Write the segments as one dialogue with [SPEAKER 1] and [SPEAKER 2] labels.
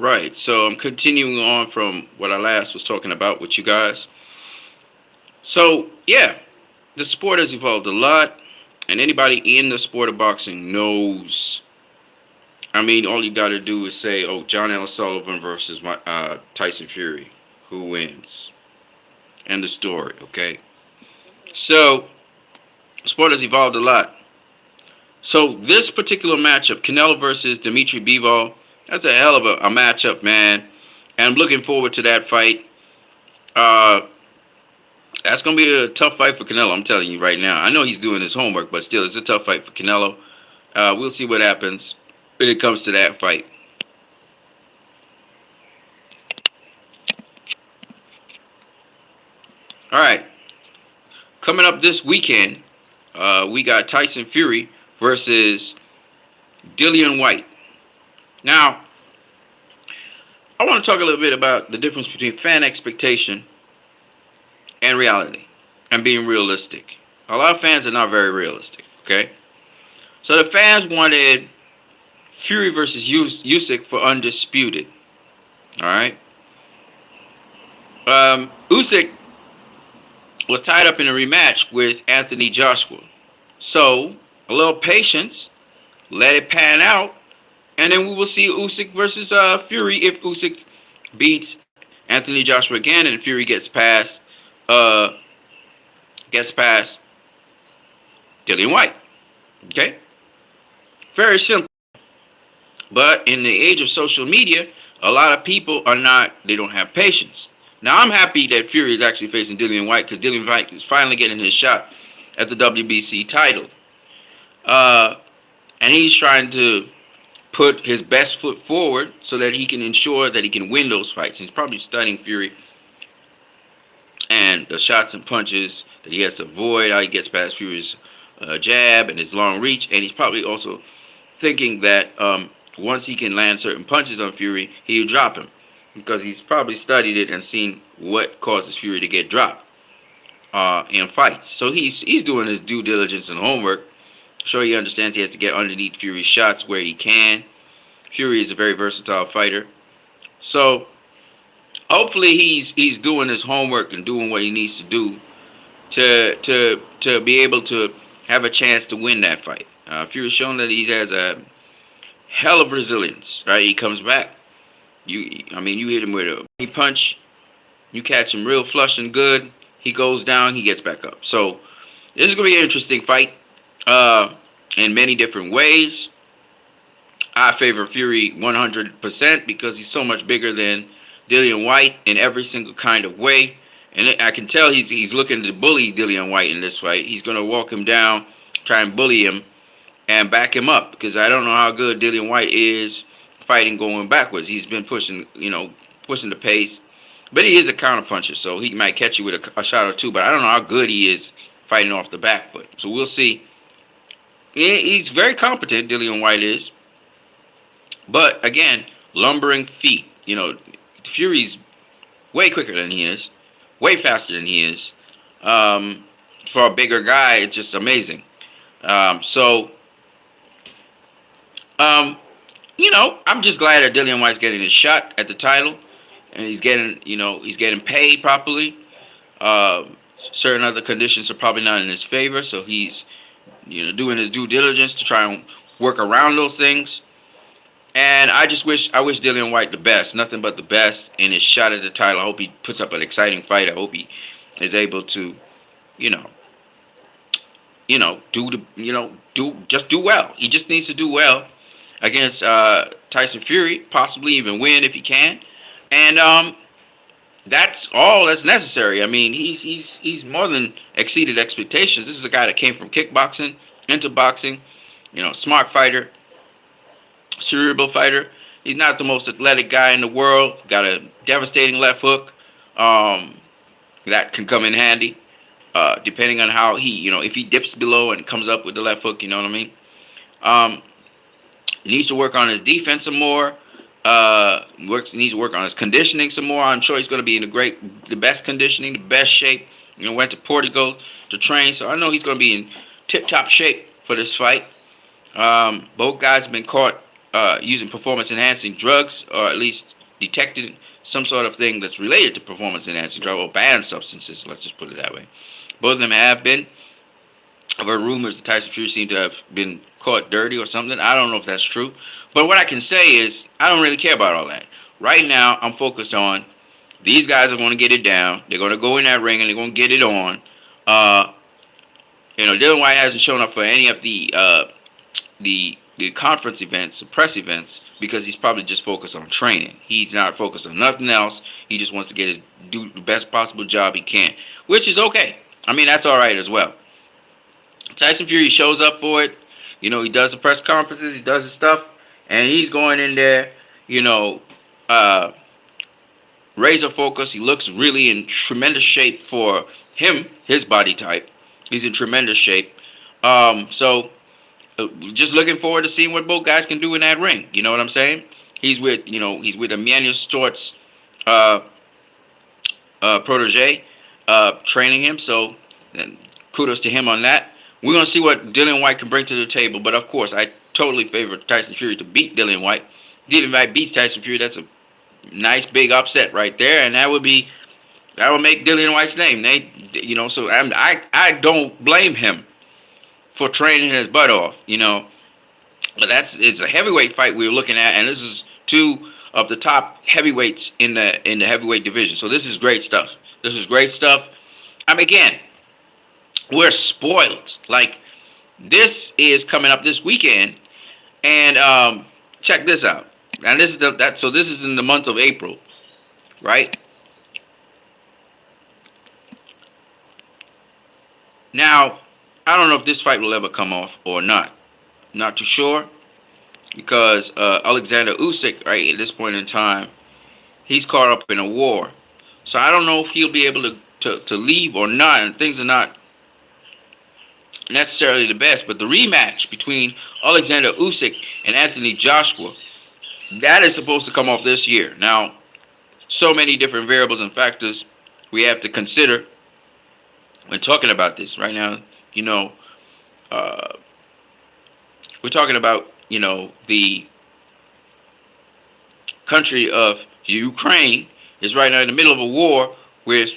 [SPEAKER 1] Right. So I'm continuing on from what I last was talking about with you guys. So yeah, the sport has evolved a lot, and anybody in the sport of boxing knows. I mean, all you got to do is say, "Oh, John L. Sullivan versus Tyson Fury, who wins?" End the story. Okay. So sport has evolved a lot. So this particular matchup, Canelo versus Dimitri Bivol, that's a hell of a matchup, man. And I'm looking forward to that fight. Uh, that's gonna be a tough fight for Canelo. I'm telling you right now. I know he's doing his homework, but still, it's a tough fight for Canelo. We'll see what happens when it comes to that fight. All right, coming up this weekend, we got Tyson Fury versus Dillian White. Now, I want to talk a little bit about the difference between fan expectation and reality and being realistic. A lot of fans are not very realistic, okay? So the fans wanted Fury versus Usyk for undisputed, all right? Usyk was tied up in a rematch with Anthony Joshua. So, a little patience, let it pan out, and then we will see Usyk versus Fury if Usyk beats Anthony Joshua again and Fury uh, gets past Dillian White. Okay? Very simple. But in the age of social media, a lot of people they don't have patience. Now, I'm happy that Fury is actually facing Dillian White because Dillian White is finally getting his shot at the WBC title. And he's trying to put his best foot forward so that he can ensure that he can win those fights. He's probably studying Fury and the shots and punches that he has to avoid, how he gets past Fury's jab and his long reach. And he's probably also thinking that once he can land certain punches on Fury, he'll drop him. Because he's probably studied it and seen what causes Fury to get dropped in fights. So he's doing his due diligence and homework. Sure, he understands he has to get underneath Fury's shots where he can. Fury is a very versatile fighter. So hopefully he's doing his homework and doing what he needs to do to be able to have a chance to win that fight. Fury's shown that he has a hell of resilience. Right, he comes back. You hit him with a punch, you catch him real flush and good. He goes down, he gets back up. So this is gonna be an interesting fight in many different ways. I favor Fury 100% because he's so much bigger than Dillian White in every single kind of way. And I can tell he's looking to bully Dillian White in this fight. He's going to walk him down, try and bully him, and back him up. Because I don't know how good Dillian White is fighting going backwards. He's been pushing the pace. But he is a counterpuncher, so he might catch you with a shot or two. But I don't know how good he is fighting off the back foot. So we'll see. He's very competent, Dillian White is. But, again, lumbering feet. Fury's way quicker than he is. Way faster than he is. For a bigger guy, it's just amazing. I'm just glad that Dillian White's getting his shot at the title. And he's getting paid properly. Certain other conditions are probably not in his favor. So he's, doing his due diligence to try and work around those things. And I wish Dillian White the best, nothing but the best in his shot at the title. I hope he puts up an exciting fight. I hope he is able to, do well. He just needs to do well against Tyson Fury, possibly even win if he can. And that's all that's necessary. I mean, he's more than exceeded expectations. This is a guy that came from kickboxing into boxing, smart fighter. Cerebral fighter. He's not the most athletic guy in the world. Got a devastating left hook that can come in handy depending on how if he dips below and comes up with the left hook, you know what I mean? He needs to work on his defense some more. Needs to work on his conditioning some more. I'm sure he's going to be in the best conditioning, the best shape. Went to Portugal to train, so I know he's going to be in tip-top shape for this fight. Both guys have been caught using performance-enhancing drugs, or at least detecting some sort of thing that's related to performance-enhancing drugs or banned substances. Let's just put it that way. Both of them have been. I've heard rumors that Tyson Fury seemed to have been caught dirty or something. I don't know if that's true. But what I can say is I don't really care about all that. Right now, I'm focused on these guys are going to get it down. They're going to go in that ring and they're going to get it on. Dillian White hasn't shown up for any of the conference events, the press events, because he's probably just focused on training. He's not focused on nothing else. He just wants to do the best possible job he can, which is okay. I mean, that's all right as well. Tyson Fury shows up for it. He does the press conferences, he does his stuff, and he's going in there, razor focus. He looks really in tremendous shape for him, his body type. He's in tremendous shape. Just looking forward to seeing what both guys can do in that ring. You know what I'm saying? He's with Emmanuel Stort's protege, training him. So kudos to him on that. We're going to see what Dillian White can bring to the table. But, of course, I totally favor Tyson Fury to beat Dillian White. Dillian White beats Tyson Fury. That's a nice big upset right there. And that would make Dillian White's name. So I don't blame him for training his butt off, But it's a heavyweight fight we're looking at. And this is two of the top heavyweights in the heavyweight division. So this is great stuff. Again, we're spoiled. Like, this is coming up this weekend, and check this out. And this is so this is in the month of April, right? Now, I don't know if this fight will ever come off or not. Not too sure, because Alexander Usyk, right at this point in time, he's caught up in a war. So I don't know if he'll be able to leave or not, and things are not necessarily the best. But the rematch between Alexander Usyk and Anthony Joshua, that is supposed to come off this year. Now, so many different variables and factors we have to consider when talking about this. Right now, we're talking about, the country of Ukraine is right now in the middle of a war with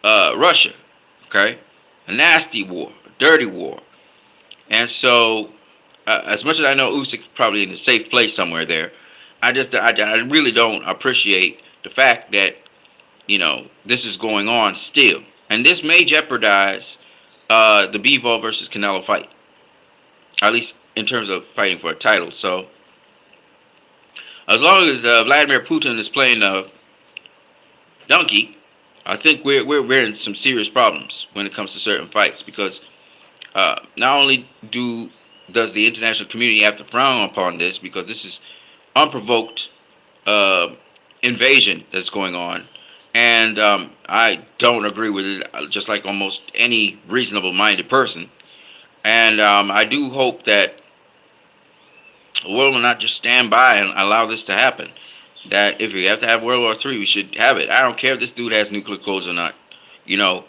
[SPEAKER 1] Russia, okay? A nasty war, a dirty war. And so, as much as I know Usyk's probably in a safe place somewhere there, I really don't appreciate the fact that, this is going on still. And this may jeopardize the Bivol versus Canelo fight, at least in terms of fighting for a title. So, as long as Vladimir Putin is playing donkey, I think we're in some serious problems when it comes to certain fights, because not only does the international community have to frown upon this, because this is unprovoked invasion that's going on, and I don't agree with it, just like almost any reasonable-minded person. And I do hope that the world will not just stand by and allow this to happen. That if we have to have World War III, we should have it. I don't care if this dude has nuclear codes or not. I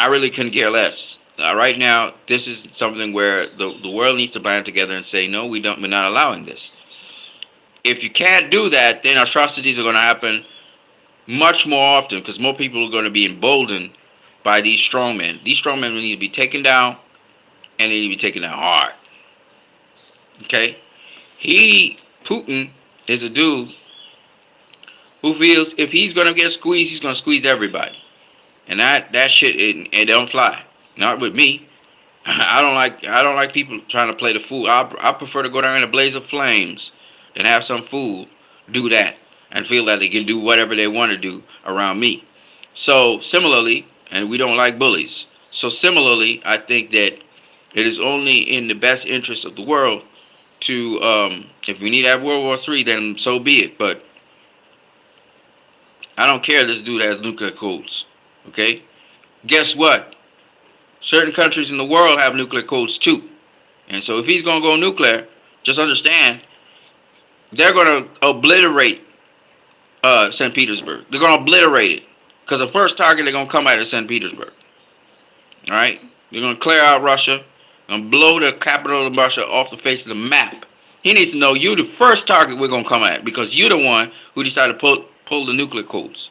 [SPEAKER 1] really couldn't care less. Right now, this is something where the world needs to band together and say, no, we're not allowing this. If you can't do that, then atrocities are going to happen much more often, because more people are going to be emboldened by these strongmen. These strongmen need to be taken down, and they need to be taken down hard. Okay? Putin is a dude who feels if he's going to get squeezed, he's going to squeeze everybody. And that shit, it don't fly. Not with me. I don't like people trying to play the fool. I prefer to go down in a blaze of flames than have some fool do that and feel that they can do whatever they want to do around me. So similarly, and we don't like bullies. So similarly, I think that it is only in the best interest of the world to, if we need to have World War III, then so be it. But I don't care if this dude has nuclear codes. Okay? Guess what? Certain countries in the world have nuclear codes too. And so if he's going to go nuclear, just understand, they're going to obliterate St. Petersburg. They're going to obliterate it. Because the first target they're going to come at is St. Petersburg. Alright? They're going to clear out Russia. They're going to blow the capital of Russia off the face of the map. He needs to know you the first target we're gonna come at because you're the one who decided to pull the nuclear codes.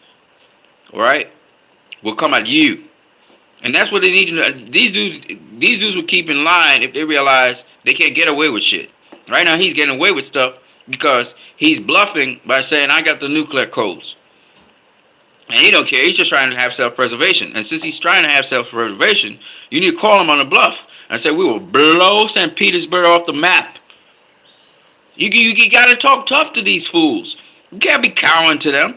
[SPEAKER 1] All right, we'll come at you, and that's what they need to know. These dudes will keep in line if they realize they can't get away with shit. Right now, he's getting away with stuff because he's bluffing by saying I got the nuclear codes, and he don't care. He's just trying to have self-preservation, and since he's trying to have self-preservation, you need to call him on the bluff and say we will blow St. Petersburg off the map. You got to talk tough to these fools. You can't be cowering to them.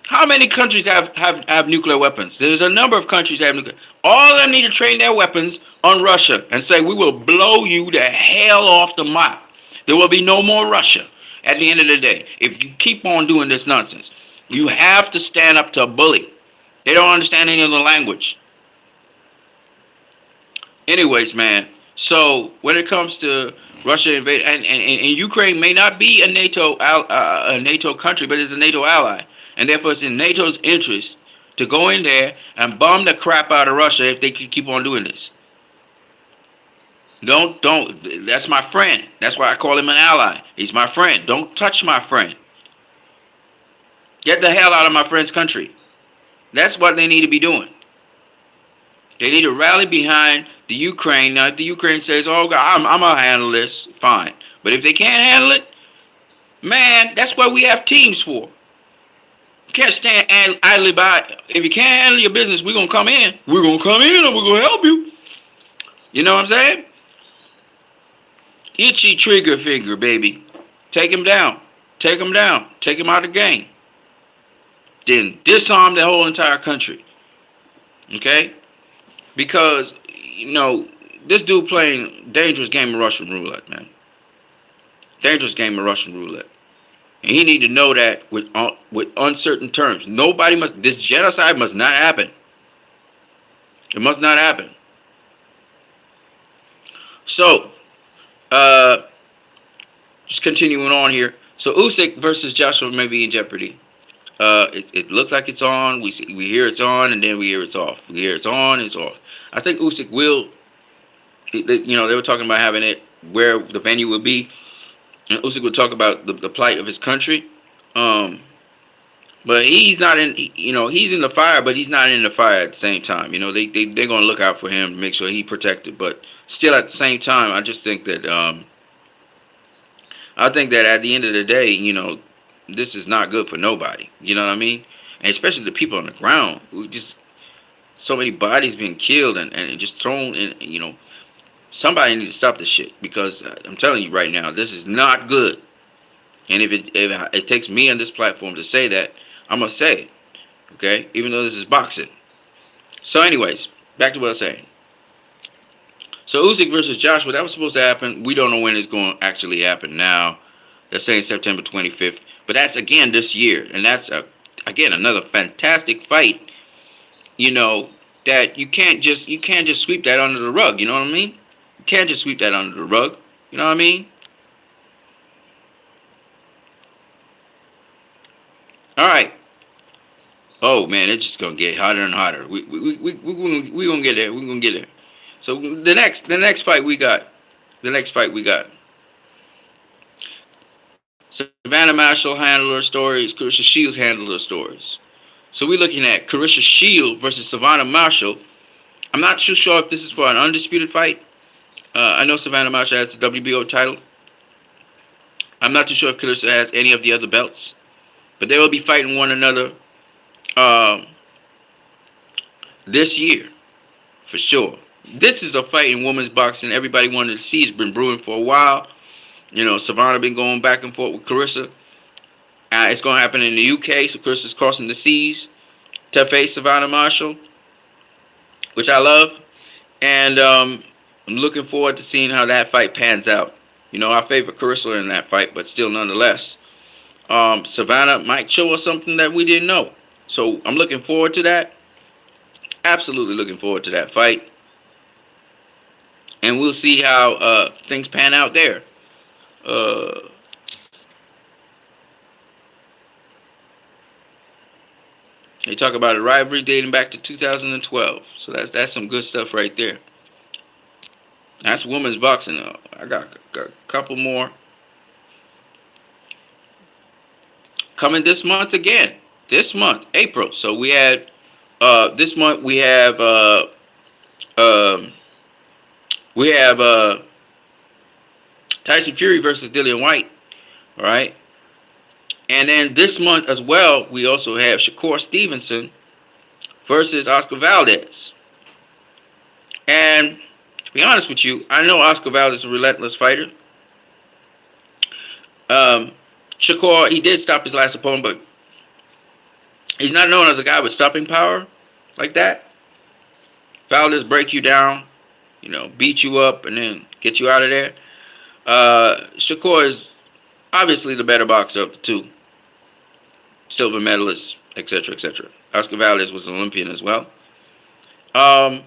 [SPEAKER 1] How many countries have nuclear weapons? There's a number of countries that have nuclear. All of them need to train their weapons on Russia and say, we will blow you the hell off the map. There will be no more Russia at the end of the day. If you keep on doing this nonsense, you have to stand up to a bully. They don't understand any of the language. Anyways, man, so when it comes to Russia invaded, and Ukraine may not be a NATO country, but it's a NATO ally. And therefore, it's in NATO's interest to go in there and bomb the crap out of Russia if they keep on doing this. Don't. That's my friend. That's why I call him an ally. He's my friend. Don't touch my friend. Get the hell out of my friend's country. That's what they need to be doing. They need to rally behind the Ukraine. Now, if the Ukraine says, oh, God, I'm going to handle this, fine. But if they can't handle it, man, that's what we have teams for. Can't stand idly by. If you can't handle your business, we're going to come in. We're going to come in and we're going to help you. You know what I'm saying? Itchy trigger finger, baby. Take him down. Take him down. Take him out of the game. Then disarm the whole entire country. Okay? Because, you know, this dude playing dangerous game of Russian roulette, man. Dangerous game of Russian roulette. And he need to know that with uncertain terms. This genocide must not happen. It must not happen. So, just continuing on here. So Usyk versus Joshua may be in jeopardy. It looks like it's on. We hear it's on, and then we hear it's off. We hear it's on, it's off. I think Usyk will. You know, they were talking about having it where the venue would be. And Usyk would talk about the plight of his country. But he's not in, you know, he's in the fire, but he's not in the fire at the same time. You know, they're going to look out for him to make sure he's protected. But still at the same time, I just think that, at the end of the day, you know, this is not good for nobody. You know what I mean? And especially the people on the ground who just, so many bodies being killed and just thrown in, you know. Somebody needs to stop this shit because I'm telling you right now, this is not good. And if it takes me on this platform to say that, I'm going to say it. Okay? Even though this is boxing. So anyways, back to what I was saying. So Usyk versus Joshua, that was supposed to happen. We don't know when it's going to actually happen now. They're saying September 25th. But that's again this year. And that's, again, another fantastic fight. You know, that you can't just sweep that under the rug. You know what I mean? You can't just sweep that under the rug. You know what I mean? All right. Oh man, it's just gonna get hotter and hotter. We gonna get there. We gonna get there. So the next fight we got. Savannah Marshall handled her stories. Karisha Shields handled her stories. So we're looking at Karisha Shields versus Savannah Marshall. I'm not too sure if this is for an undisputed fight. I know Savannah Marshall has the WBO title. I'm not too sure if Karisha has any of the other belts. But they will be fighting one another this year, for sure. This is a fight in women's boxing everybody wanted to see. It's been brewing for a while. You know, Savannah been going back and forth with Karisha. It's going to happen in the UK, so Karisha's crossing the seas to face Savannah Marshall, which I love. And I'm looking forward to seeing how that fight pans out. You know, I favor Karisha in that fight, but still nonetheless. Savannah might show us something that we didn't know. So I'm looking forward to that. Absolutely looking forward to that fight. And we'll see how things pan out there. They talk about a rivalry dating back to 2012. So that's some good stuff right there. That's women's boxing. I got a couple more coming this month again. This month, April. So we had this month um, we have Tyson Fury versus Dillian White. All right. And then this month as well, we also have Shakur Stevenson versus Oscar Valdez. And to be honest with you, I know Oscar Valdez is a relentless fighter. Um, Shakur, he did stop his last opponent, but he's not known as a guy with stopping power like that. Valdez break you down, beat you up, and then get you out of there. Shakur is obviously the better boxer of the two. Silver medalist, etc., etc. Oscar Valdez was an Olympian as well. I'm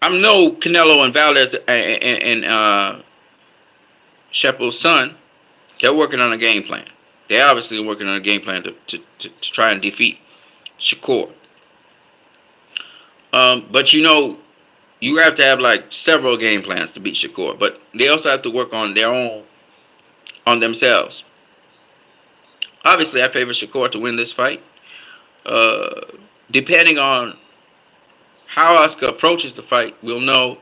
[SPEAKER 1] no Canelo and Valdez and Sheppo's son. They're working on a game plan. They obviously are working on a game plan to try and defeat Shakur. But you have to have like several game plans to beat Shakur. But they also have to work on their own, on themselves. Obviously, I favor Shakur to win this fight. Depending on how Oscar approaches the fight, we'll know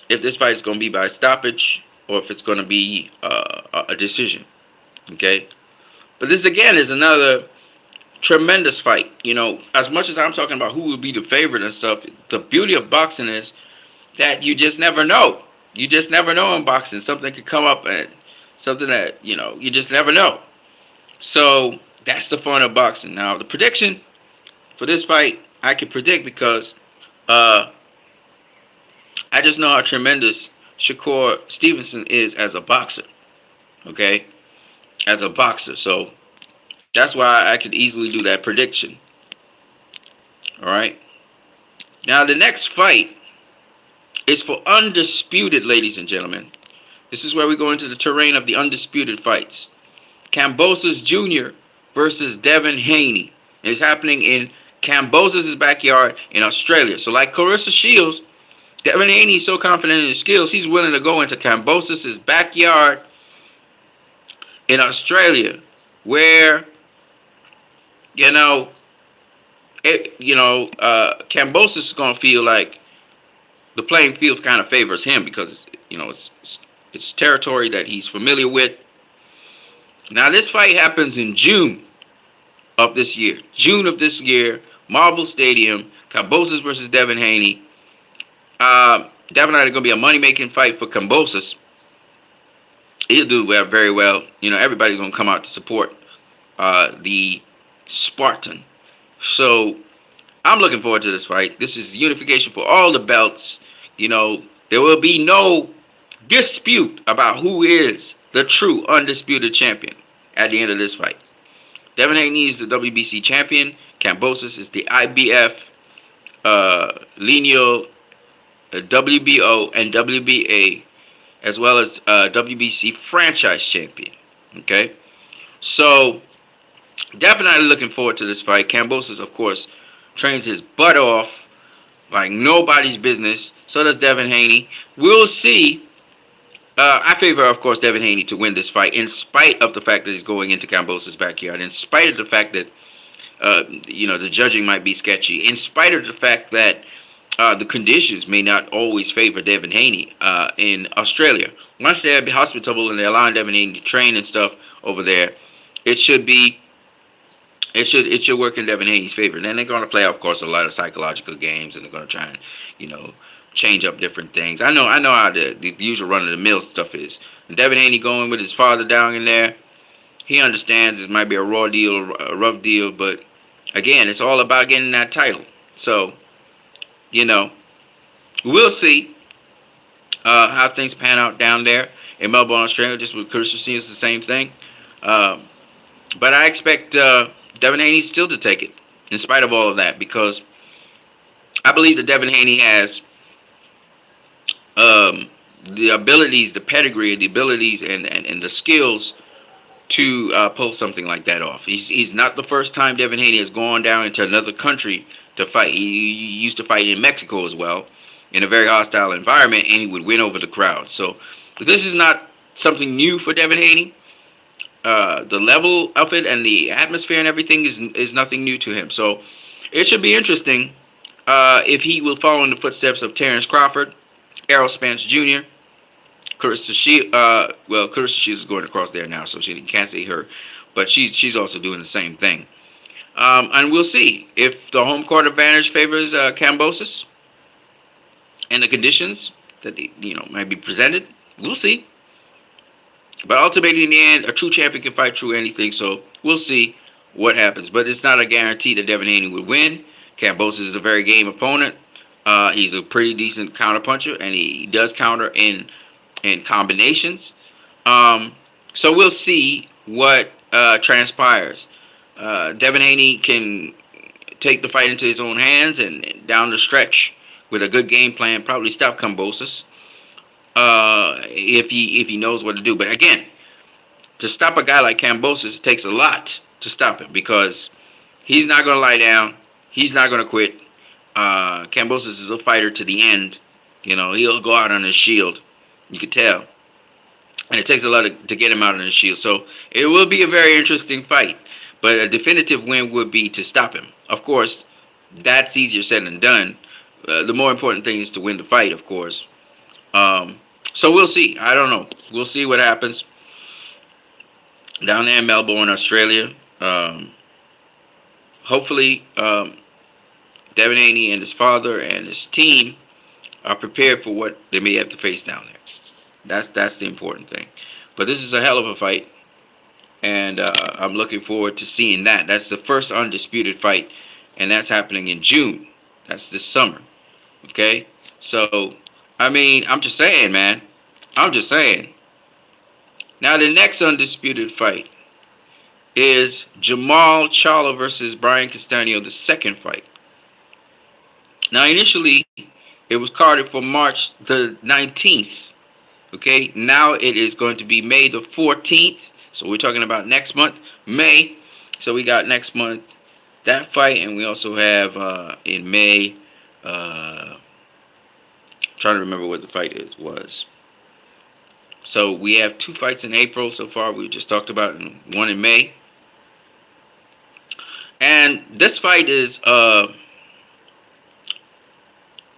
[SPEAKER 1] if this fight is going to be by stoppage or if it's going to be a decision. Okay? But this, again, is another tremendous fight. As much as I'm talking about who would be the favorite and stuff, the beauty of boxing is that you just never know. You just never know in boxing. Something could come up and something that, you just never know. So that's the fun of boxing. Now, the prediction for this fight, I can predict because I just know how tremendous Shakur Stevenson is as a boxer. Okay? As a boxer. So that's why I could easily do that prediction. Alright? Now, the next fight is for undisputed, ladies and gentlemen. This is where we go into the terrain of the undisputed fights. Kambosos Jr. versus Devin Haney. It's happening in Kambosos' backyard in Australia. So like Karisha Shields, Devin Haney is so confident in his skills, he's willing to go into Kambosos' backyard in Australia, where Kambosos is gonna feel like the playing field kind of favors him because it's territory that he's familiar with. Now this fight happens in June of this year. Marble Stadium, Kambosos versus Devin Haney. Definitely going to be a money-making fight for Kambosos. He'll do very well. Everybody's going to come out to support the Spartan. So I'm looking forward to this fight. This is unification for all the belts. There will be no dispute about who is the true undisputed champion at the end of this fight. Devin Haney is the WBC champion. Kambosos is the IBF, lineal, WBO, and WBA, as well as WBC franchise champion. Okay? So, definitely looking forward to this fight. Kambosos, of course, trains his butt off like nobody's business. So does Devin Haney. We'll see. I favor, of course, Devin Haney to win this fight, in spite of the fact that he's going into Kambosos' backyard, in spite of the fact that, the judging might be sketchy, in spite of the fact that the conditions may not always favor Devin Haney in Australia. Once they're hospitable and they're allowing Devin Haney to train and stuff over there, it should work in Devin Haney's favor. Then they're going to play, of course, a lot of psychological games, and they're going to try and, change up different things. I know how the usual run-of-the-mill stuff is. And Devin Haney going with his father down in there, he understands it might be a raw deal, a rough deal, but again, it's all about getting that title. So, we'll see how things pan out down there in Melbourne, Australia. Just with Karisha seeing it's the same thing. But I expect Devin Haney still to take it, in spite of all of that, because I believe that Devin Haney has the abilities, the pedigree, the abilities, and the skills to pull something like that off. He's not the first time Devin Haney has gone down into another country to fight. He used to fight in Mexico as well. in a very hostile environment, and he would win over the crowd. So this is not something new for Devin Haney. The level of it and the atmosphere and everything is nothing new to him. So it should be interesting if he will follow in the footsteps of Terrence Crawford, Errol Spence Jr., Karisha Karisha Shields is going across there now, so she can't say her, but she's also doing the same thing. And we'll see if the home court advantage favors Kambosos and the conditions that might be presented. We'll see. But ultimately, in the end, a true champion can fight through anything. So we'll see what happens. But it's not a guarantee that Devin Haney would win. Kambosos is a very game opponent. He's a pretty decent counterpuncher, and he does counter in combinations. So we'll see what transpires. Devin Haney can take the fight into his own hands and down the stretch with a good game plan, probably stop Kambosos if he knows what to do. But again, to stop a guy like Kambosos, it takes a lot to stop him because he's not going to lie down. He's not going to quit. Kambosos is a fighter to the end. He'll go out on his shield. You can tell. And it takes a lot to get him out on his shield. So it will be a very interesting fight. But a definitive win would be to stop him. Of course, that's easier said than done. The more important thing is to win the fight, of course. So we'll see. I don't know. We'll see what happens down there in Melbourne, Australia. Hopefully, Devin Haney and his father and his team are prepared for what they may have to face down there. That's the important thing. But this is a hell of a fight, and I'm looking forward to seeing that. That's the first undisputed fight, and that's happening in June. That's this summer. Okay? So, I'm just saying, man. I'm just saying. Now, the next undisputed fight is Jamal Chala versus Brian Castano, the second fight. Now, initially, it was carded for March the 19th. Okay? Now, it is going to be May the 14th. So, we're talking about next month, May. So, we got next month that fight, and we also have in May, trying to remember what the fight was. So we have two fights in April so far. We just talked about, and one in May. And this fight is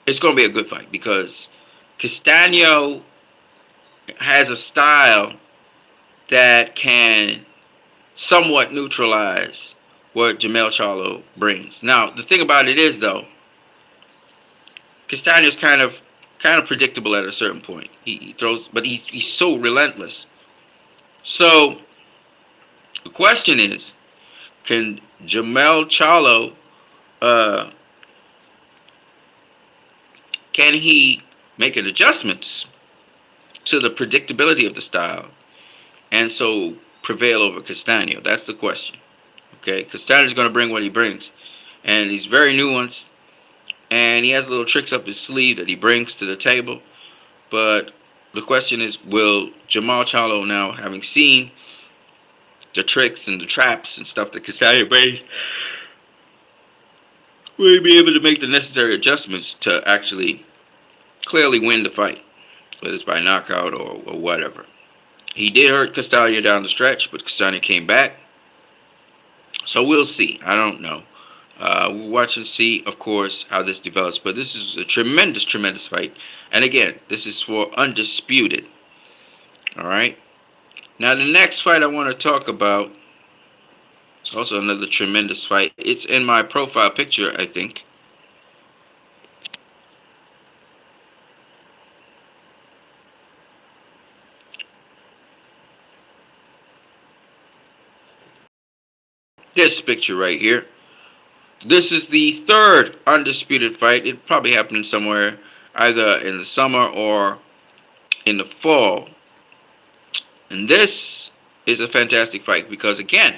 [SPEAKER 1] it's going to be a good fight because Castano has a style that can somewhat neutralize what Jamal Chala brings. Now, the thing about it is, though, Castano's kind of predictable at a certain point. He throws, but he's so relentless. So the question is, can Jamal Chala can he make an adjustments to the predictability of the style and so prevail over Castano? That's the question. Okay, Castano's going to bring what he brings, and he's very nuanced. And he has little tricks up his sleeve that he brings to the table. But the question is, will Jamal Chala, now having seen the tricks and the traps and stuff that Castano brings, will he be able to make the necessary adjustments to actually clearly win the fight, whether it's by knockout or whatever? He did hurt Castano down the stretch, but Castano came back. So we'll see. I don't know. We'll watch and see, of course, how this develops. But this is a tremendous, tremendous fight. And again, this is for undisputed. All right. Now, the next fight I want to talk about is also another tremendous fight. It's in my profile picture, I think. This picture right here. This is the third undisputed fight. It probably happened somewhere either in the summer or in the fall. And this is a fantastic fight because, again,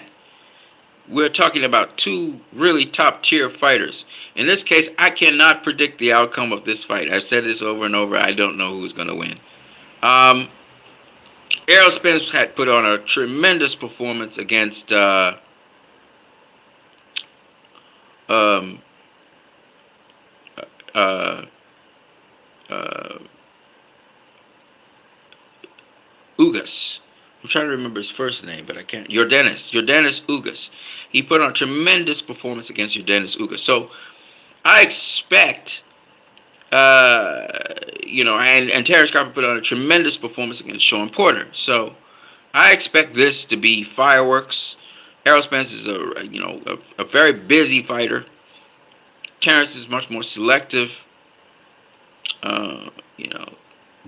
[SPEAKER 1] we're talking about two really top-tier fighters. In this case, I cannot predict the outcome of this fight. I've said this over and over. I don't know who's going to win. Errol Spence had put on a tremendous performance against uh, Ugas. I'm trying to remember his first name, but I can't. Yordenis Ugas. He put on a tremendous performance against Yordenis Ugas. So I expect, and Terrence Crawford put on a tremendous performance against Sean Porter. So I expect this to be fireworks. Errol Spence is a very busy fighter. Terrence is much more selective. Uh, you know,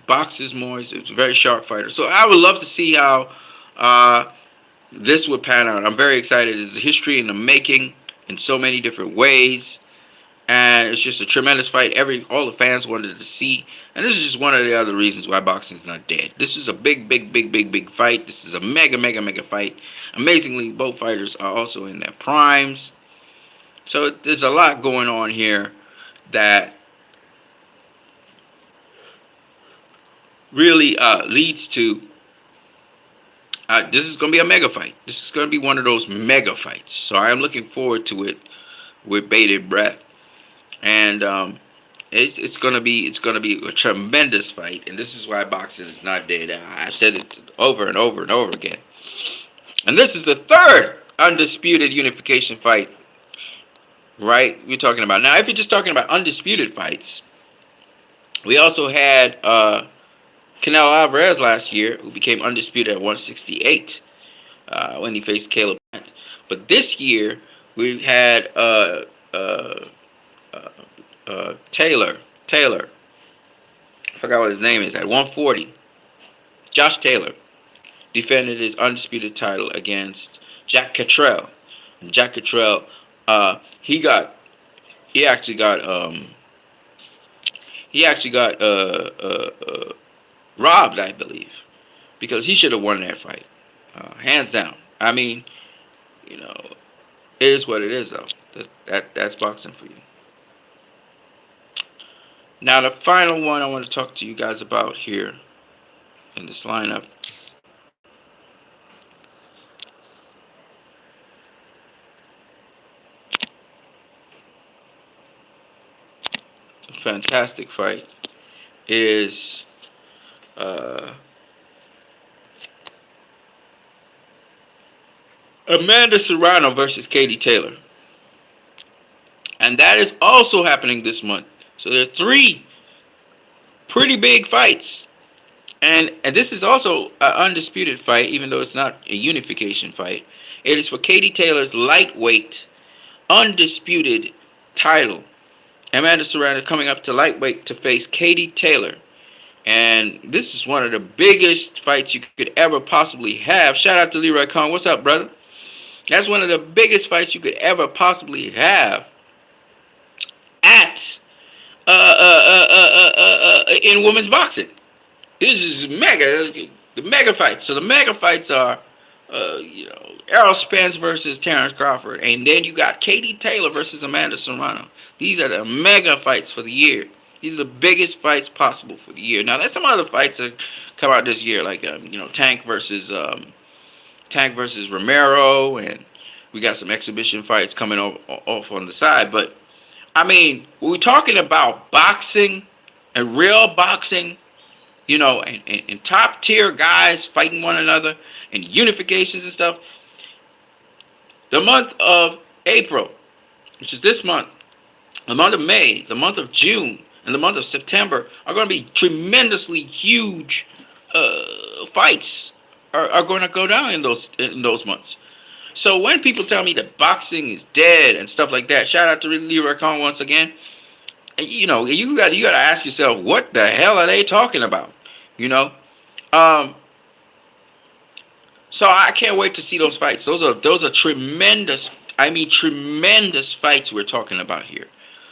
[SPEAKER 1] boxes more. He's a very sharp fighter. So I would love to see how this would pan out. I'm very excited. It's a history in the making in so many different ways. And it's just a tremendous fight. All the fans wanted to see. And this is just one of the other reasons why boxing is not dead. This is a big fight. This is a mega fight. Amazingly, both fighters are also in their primes. So there's a lot going on here that really leads to this is going to be a mega fight. This is going to be one of those mega fights. So I am looking forward to it with bated breath. And it's going to be a tremendous fight. And this is why boxing is not dead. I've said it over and over and over again. And this is the third undisputed unification fight, right? We're talking about now. If you're just talking about undisputed fights, we also had Canelo Alvarez last year, who became undisputed at 168 when he faced Caleb Plant. But this year, we had Taylor. I forgot what his name is. At 140, Josh Taylor defended his undisputed title against Jack Cattrall. And Jack Cattrall, he actually got robbed, I believe, because he should have won that fight, hands down. I mean, it is what it is, though. That's boxing for you. Now, the final one I want to talk to you guys about here in this lineup a fantastic fight is Amanda Serrano versus Katie Taylor. And that is also happening this month. So there are three pretty big fights. And this is also an undisputed fight, even though it's not a unification fight. It is for Katie Taylor's lightweight undisputed title. Amanda Serrano coming up to lightweight to face Katie Taylor. And this is one of the biggest fights you could ever possibly have. Shout out to Leroy Khan. What's up, brother? That's one of the biggest fights you could ever possibly have at in women's boxing. This is the mega fights. So the mega fights are Errol Spence versus Terrence Crawford, and then you got Katie Taylor versus Amanda Serrano. These are the mega fights for the year. These are the biggest fights possible for the year. Now, there's some other fights that come out this year, like Tank versus Romero, and we got some exhibition fights coming off on the side. But I mean, when we're talking about boxing and real boxing, and top tier guys fighting one another and unifications and stuff, the month of April, which is this month, the month of May, the month of June, and the month of September are going to be tremendously huge fights are going to go down in those months. So when people tell me that boxing is dead and stuff like that, shout out to Leroy Khan once again. You got to ask yourself, what the hell are they talking about? So I can't wait to see those fights. Those are tremendous. I mean, tremendous fights we're talking about here.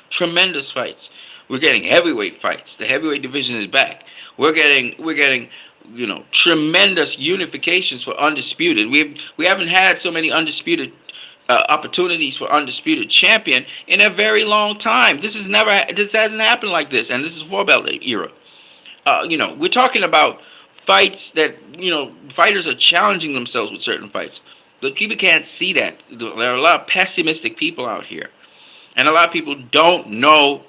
[SPEAKER 1] Tremendous fights. We're getting heavyweight fights. The heavyweight division is back. We're getting tremendous unifications for undisputed. We haven't had so many undisputed opportunities for undisputed champion in a very long time. This hasn't happened like this, and this is 4-belt era. We're talking about fights that fighters are challenging themselves with certain fights, but people can't see that. There are a lot of pessimistic people out here, and a lot of people don't know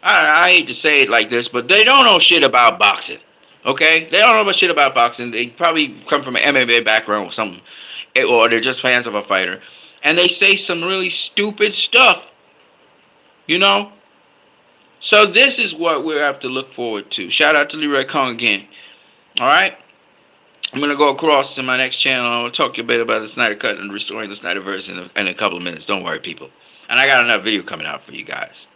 [SPEAKER 1] I hate to say it like this, but they don't know shit about boxing. Okay, they don't know about shit about boxing. They probably come from an MMA background or something, or they're just fans of a fighter, and they say some really stupid stuff. You know. So this is what we have to look forward to. Shout out to Leroy Kong again. All right. I'm gonna go across to my next channel. I'll talk a bit about the Snyder Cut and restoring the Snyderverse in a couple of minutes. Don't worry, people. And I got another video coming out for you guys.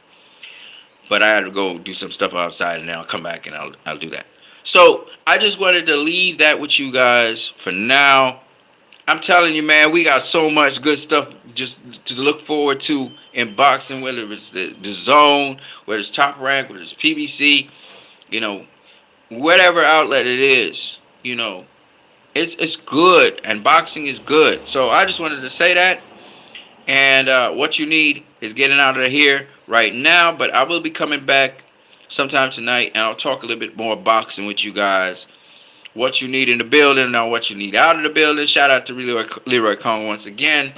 [SPEAKER 1] But I had to go do some stuff outside, and then I'll come back and I'll do that. So I just wanted to leave that with you guys for now. I'm telling you, man, we got so much good stuff just to look forward to in boxing, whether it's the zone, whether it's Top Rank, whether it's PBC, you know, whatever outlet it is, you know, it's good, and boxing is good. So I just wanted to say that. And what you need is getting out of here right now. But I will be coming back sometime tonight, and I'll talk a little bit more boxing with you guys. What you need in the building, or what you need out of the building. Shout out to Leroy Kong once again.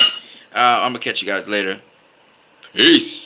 [SPEAKER 1] I'm going to catch you guys later. Peace.